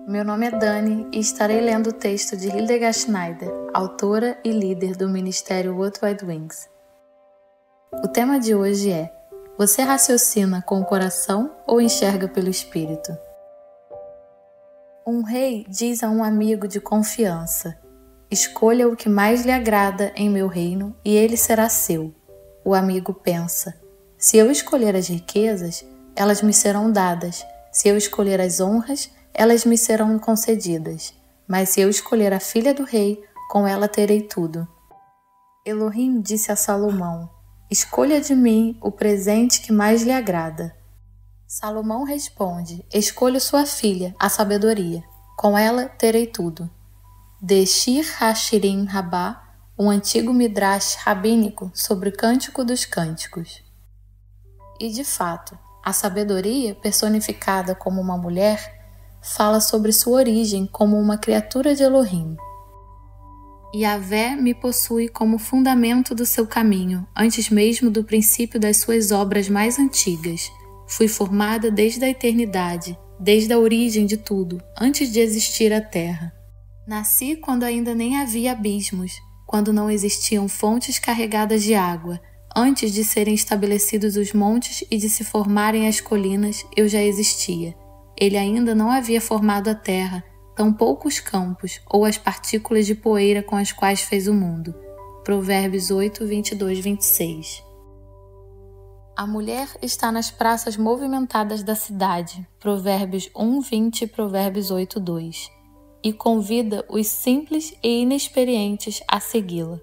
Meu nome é Dani e estarei lendo o texto de Hildegard Schneider, autora e líder do Ministério Worldwide Wings. O tema de hoje é: você raciocina com o coração ou enxerga pelo espírito? Um rei diz a um amigo de confiança: escolha o que mais lhe agrada em meu reino e ele será seu. O amigo pensa: se eu escolher as riquezas, elas me serão dadas. Se eu escolher as honras, elas me serão concedidas. Mas se eu escolher a filha do rei, com ela terei tudo. Elohim disse a Salomão: escolha de mim o presente que mais lhe agrada. Salomão responde: escolho sua filha, a sabedoria. Com ela terei tudo. De Shir HaShirim Rabbah, um antigo midrash rabínico sobre o Cântico dos Cânticos. E de fato, a sabedoria, personificada como uma mulher, fala sobre sua origem como uma criatura de Elohim. Yahvé me possui como fundamento do seu caminho, antes mesmo do princípio das suas obras mais antigas. Fui formada desde a eternidade, desde a origem de tudo, antes de existir a terra. Nasci quando ainda nem havia abismos, quando não existiam fontes carregadas de água. Antes de serem estabelecidos os montes e de se formarem as colinas, eu já existia. Ele ainda não havia formado a terra, tampouco os campos ou as partículas de poeira com as quais fez o mundo. Provérbios 8, 22, 26. A mulher está nas praças movimentadas da cidade. Provérbios 1, 20 e Provérbios 8, 2. E convida os simples e inexperientes a segui-la.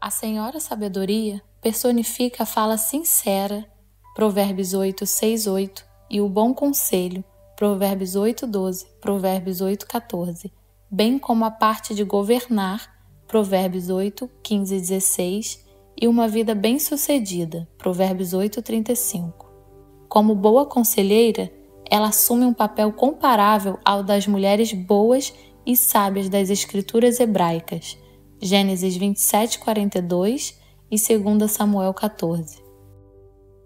A Senhora Sabedoria personifica a fala sincera, Provérbios 8, 6, 8, e o bom conselho, Provérbios 8, 12, Provérbios 8, 14, bem como a parte de governar, Provérbios 8, 15 e 16, e uma vida bem-sucedida, Provérbios 8, 35. Como boa conselheira, ela assume um papel comparável ao das mulheres boas e sábias das escrituras hebraicas, Gênesis 27, 42 e 2 Samuel 14.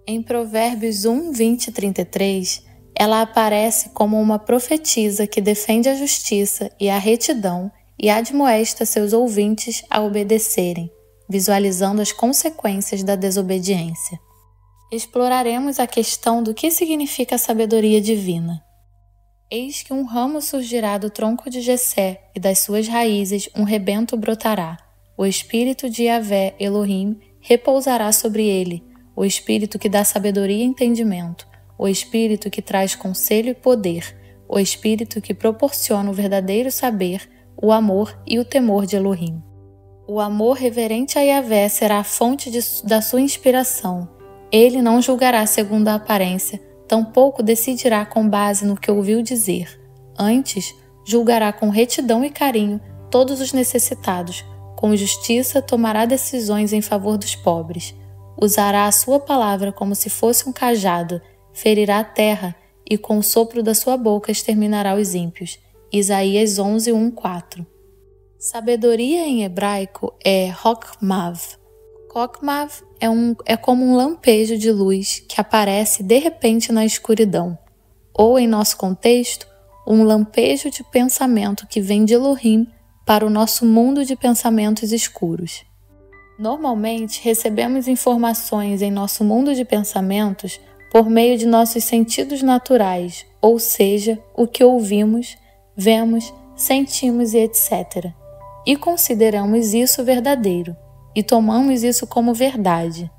Em Provérbios 1, 20 e 33, ela aparece como uma profetisa que defende a justiça e a retidão e admoesta seus ouvintes a obedecerem, visualizando as consequências da desobediência. Exploraremos a questão do que significa a sabedoria divina. Eis que um ramo surgirá do tronco de Jessé, e das suas raízes um rebento brotará. O espírito de Yahvé, Elohim, repousará sobre ele, o espírito que dá sabedoria e entendimento, o espírito que traz conselho e poder, o espírito que proporciona o verdadeiro saber, o amor e o temor de Elohim. O amor reverente a Yahvé será a fonte da sua inspiração. Ele não julgará segundo a aparência, tampouco decidirá com base no que ouviu dizer. Antes, julgará com retidão e carinho todos os necessitados. Com justiça, tomará decisões em favor dos pobres. Usará a sua palavra como se fosse um cajado, ferirá a terra e com o sopro da sua boca exterminará os ímpios. Isaías 11, 1, 4. Sabedoria em hebraico é Hokmav. Hokmav é como um lampejo de luz que aparece de repente na escuridão, ou, em nosso contexto, um lampejo de pensamento que vem de Elohim para o nosso mundo de pensamentos escuros. Normalmente, recebemos informações em nosso mundo de pensamentos por meio de nossos sentidos naturais, ou seja, o que ouvimos, vemos, sentimos e etc. E consideramos isso verdadeiro. E tomamos isso como verdade.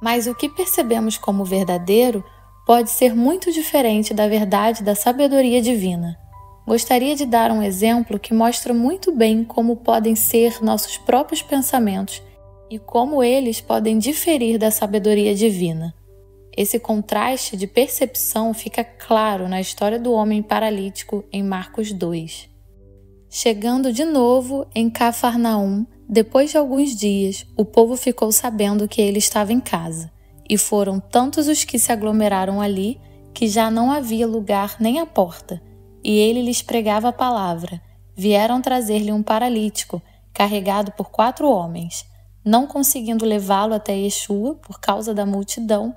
Mas o que percebemos como verdadeiro pode ser muito diferente da verdade da sabedoria divina. Gostaria de dar um exemplo que mostra muito bem como podem ser nossos próprios pensamentos e como eles podem diferir da sabedoria divina. Esse contraste de percepção fica claro na história do homem paralítico em Marcos 2. Chegando de novo em Cafarnaum, depois de alguns dias, o povo ficou sabendo que ele estava em casa, e foram tantos os que se aglomeraram ali que já não havia lugar nem à porta, e ele lhes pregava a palavra. Vieram trazer-lhe um paralítico, carregado por 4 homens. Não conseguindo levá-lo até Yeshua por causa da multidão,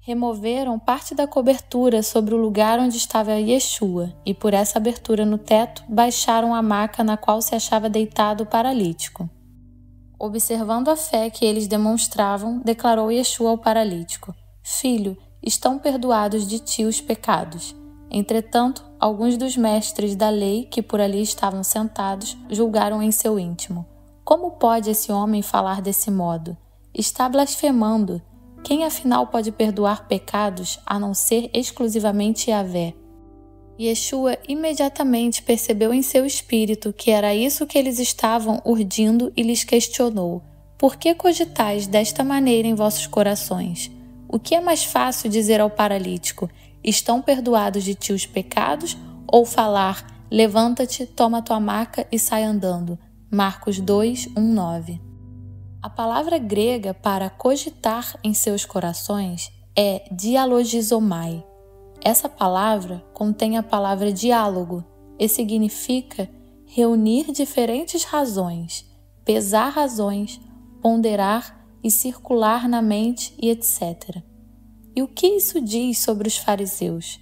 Removeram parte da cobertura sobre o lugar onde estava Yeshua e por essa abertura no teto baixaram a maca na qual se achava deitado o paralítico. Observando a fé que eles demonstravam, declarou Yeshua ao paralítico: Filho, estão perdoados de ti os pecados. Entretanto, alguns dos mestres da lei que por ali estavam sentados julgaram em seu íntimo: Como pode esse homem falar desse modo? Está blasfemando. Quem afinal pode perdoar pecados a não ser exclusivamente Yahvé? Yeshua imediatamente percebeu em seu espírito que era isso que eles estavam urdindo e lhes questionou: Por que cogitais desta maneira em vossos corações? O que é mais fácil dizer ao paralítico: Estão perdoados de ti os pecados? Ou falar: Levanta-te, toma tua maca e sai andando? Marcos 2, 1-9. A palavra grega para cogitar em seus corações é dialogizomai. Essa palavra contém a palavra diálogo e significa reunir diferentes razões, pesar razões, ponderar e circular na mente e etc. E o que isso diz sobre os fariseus?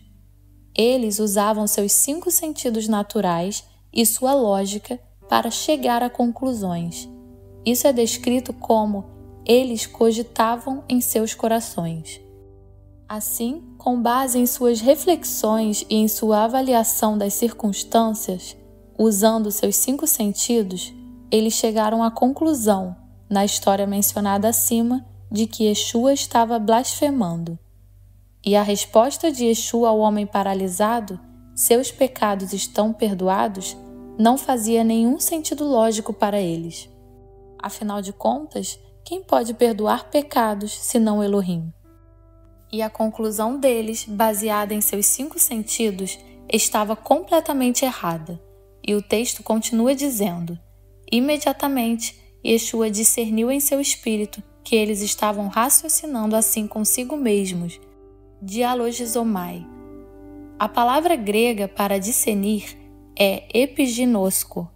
Eles usavam seus 5 sentidos naturais e sua lógica para chegar a conclusões. Isso é descrito como eles cogitavam em seus corações. Assim, com base em suas reflexões e em sua avaliação das circunstâncias, usando seus 5 sentidos, eles chegaram à conclusão, na história mencionada acima, de que Yeshua estava blasfemando. E a resposta de Yeshua ao homem paralisado, seus pecados estão perdoados, não fazia nenhum sentido lógico para eles. Afinal de contas, quem pode perdoar pecados senão Elohim? E a conclusão deles, baseada em seus 5 sentidos, estava completamente errada. E o texto continua dizendo: Imediatamente, Yeshua discerniu em seu espírito que eles estavam raciocinando assim consigo mesmos, dialogizomai. A palavra grega para discernir é epiginosko.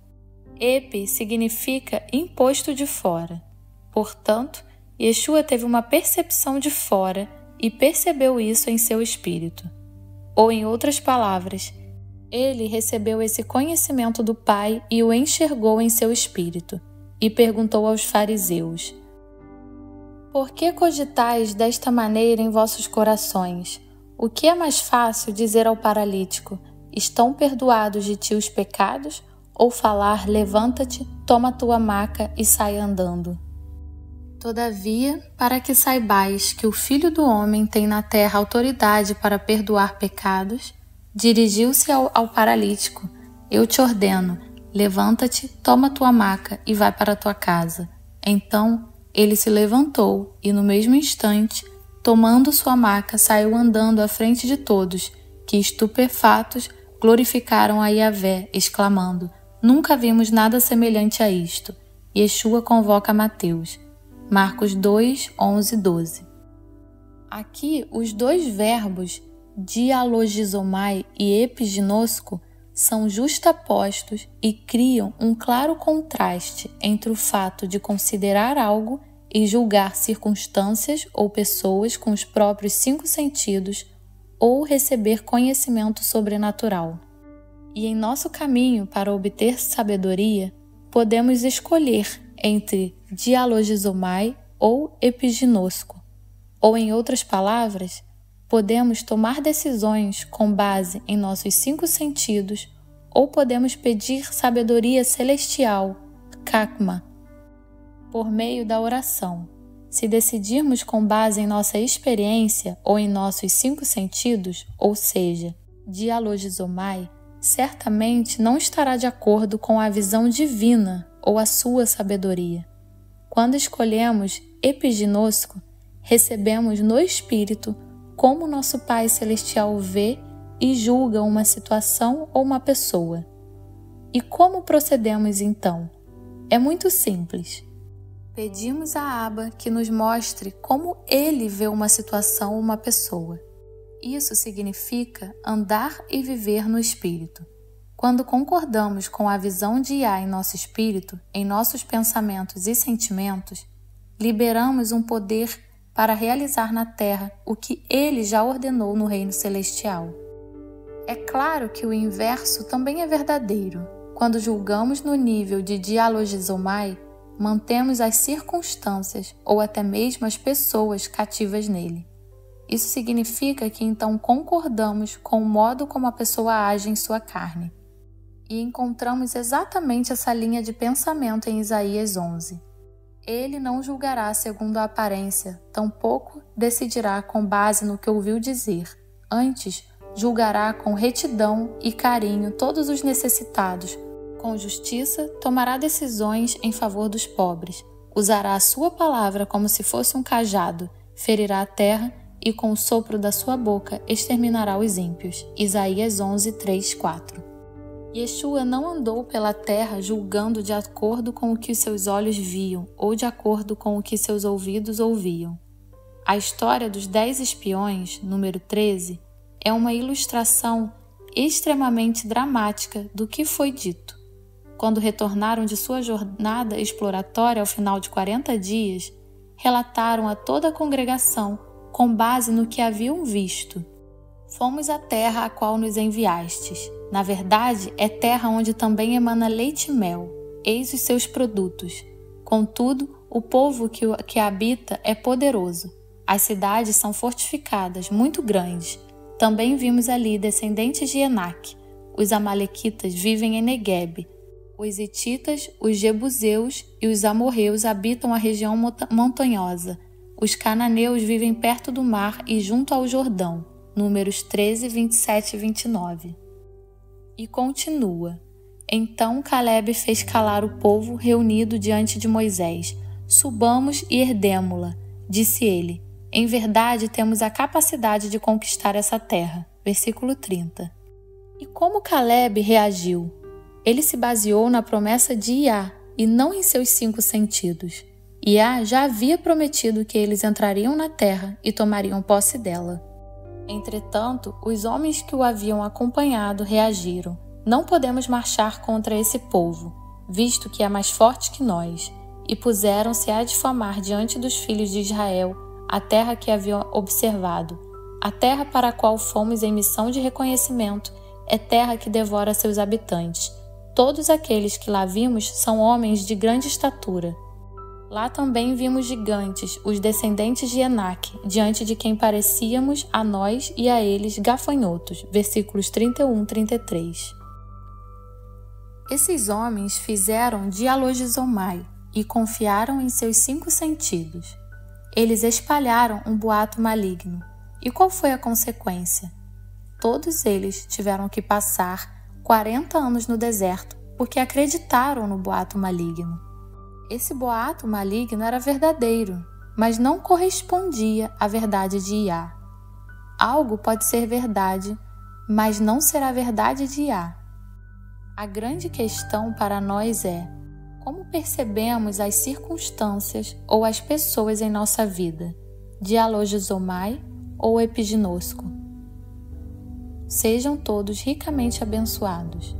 Epi significa imposto de fora. Portanto, Yeshua teve uma percepção de fora e percebeu isso em seu espírito. Ou, em outras palavras, ele recebeu esse conhecimento do Pai e o enxergou em seu espírito, e perguntou aos fariseus: Por que cogitais desta maneira em vossos corações? O que é mais fácil dizer ao paralítico: Estão perdoados de ti os pecados? Ou falar: Levanta-te, toma tua maca e sai andando? Todavia, para que saibais que o Filho do Homem tem na terra autoridade para perdoar pecados, dirigiu-se ao paralítico: Eu te ordeno, levanta-te, toma tua maca e vai para tua casa. Então ele se levantou e, no mesmo instante, tomando sua maca, saiu andando à frente de todos, que, estupefatos, glorificaram a Yahvé, exclamando: Nunca vimos nada semelhante a isto. Yeshua convoca Mateus. Marcos 2, 11, 12. Aqui, os dois verbos dialogizomai e epiginosko são justapostos e criam um claro contraste entre o fato de considerar algo e julgar circunstâncias ou pessoas com os próprios 5 sentidos ou receber conhecimento sobrenatural. E em nosso caminho para obter sabedoria, podemos escolher entre dialogizomai ou epiginosko. Ou, em outras palavras, podemos tomar decisões com base em nossos 5 sentidos ou podemos pedir sabedoria celestial, kakma, por meio da oração. Se decidirmos com base em nossa experiência ou em nossos 5 sentidos, ou seja, dialogizomai, certamente não estará de acordo com a visão divina ou a sua sabedoria. Quando escolhemos epiginosko, recebemos no Espírito como nosso Pai Celestial vê e julga uma situação ou uma pessoa. E como procedemos então? É muito simples. Pedimos a Abba que nos mostre como Ele vê uma situação ou uma pessoa. Isso significa andar e viver no Espírito. Quando concordamos com a visão de Yah em nosso espírito, em nossos pensamentos e sentimentos, liberamos um poder para realizar na terra o que ele já ordenou no reino celestial. É claro que o inverso também é verdadeiro. Quando julgamos no nível de dialogizomai, mantemos as circunstâncias ou até mesmo as pessoas cativas nele. Isso significa que então concordamos com o modo como a pessoa age em sua carne. E encontramos exatamente essa linha de pensamento em Isaías 11. Ele não julgará segundo a aparência, tampouco decidirá com base no que ouviu dizer. Antes, julgará com retidão e carinho todos os necessitados. Com justiça, tomará decisões em favor dos pobres. Usará a sua palavra como se fosse um cajado, ferirá a terra e com o sopro da sua boca exterminará os ímpios. Isaías 11, 3, 4. Yeshua não andou pela terra julgando de acordo com o que seus olhos viam ou de acordo com o que seus ouvidos ouviam. A história dos 10 espiões, número 13, é uma ilustração extremamente dramática do que foi dito. Quando retornaram de sua jornada exploratória ao final de 40 dias, relataram a toda a congregação com base no que haviam visto. Fomos à terra a qual nos enviastes. Na verdade, é terra onde também emana leite e mel. Eis os seus produtos. Contudo, o povo que a habita é poderoso. As cidades são fortificadas, muito grandes. Também vimos ali descendentes de Enaque. Os amalequitas vivem em Neguebe. Os hititas, os jebuseus e os amorreus habitam a região montanhosa. Os cananeus vivem perto do mar e junto ao Jordão. Números 13, 27 e 29. E continua. Então Calebe fez calar o povo reunido diante de Moisés. Subamos e herdemo-la, disse ele. Em verdade, temos a capacidade de conquistar essa terra. Versículo 30. E como Calebe reagiu? Ele se baseou na promessa de Iá e não em seus 5 sentidos. Iá já havia prometido que eles entrariam na terra e tomariam posse dela. Entretanto, os homens que o haviam acompanhado reagiram. Não podemos marchar contra esse povo, visto que é mais forte que nós, e puseram-se a difamar diante dos filhos de Israel a terra que haviam observado. A terra para a qual fomos em missão de reconhecimento é terra que devora seus habitantes. Todos aqueles que lá vimos são homens de grande estatura. Lá também vimos gigantes, os descendentes de Enaque, diante de quem parecíamos a nós e a eles gafanhotos. Versículos 31 e 33. Esses homens fizeram dialogizomai e confiaram em seus 5 sentidos. Eles espalharam um boato maligno. E qual foi a consequência? Todos eles tiveram que passar 40 anos no deserto porque acreditaram no boato maligno. Esse boato maligno era verdadeiro, mas não correspondia à verdade de Iá. Algo pode ser verdade, mas não será verdade de Iá. A grande questão para nós é: como percebemos as circunstâncias ou as pessoas em nossa vida? Dialogizomai ou epignosco? Sejam todos ricamente abençoados.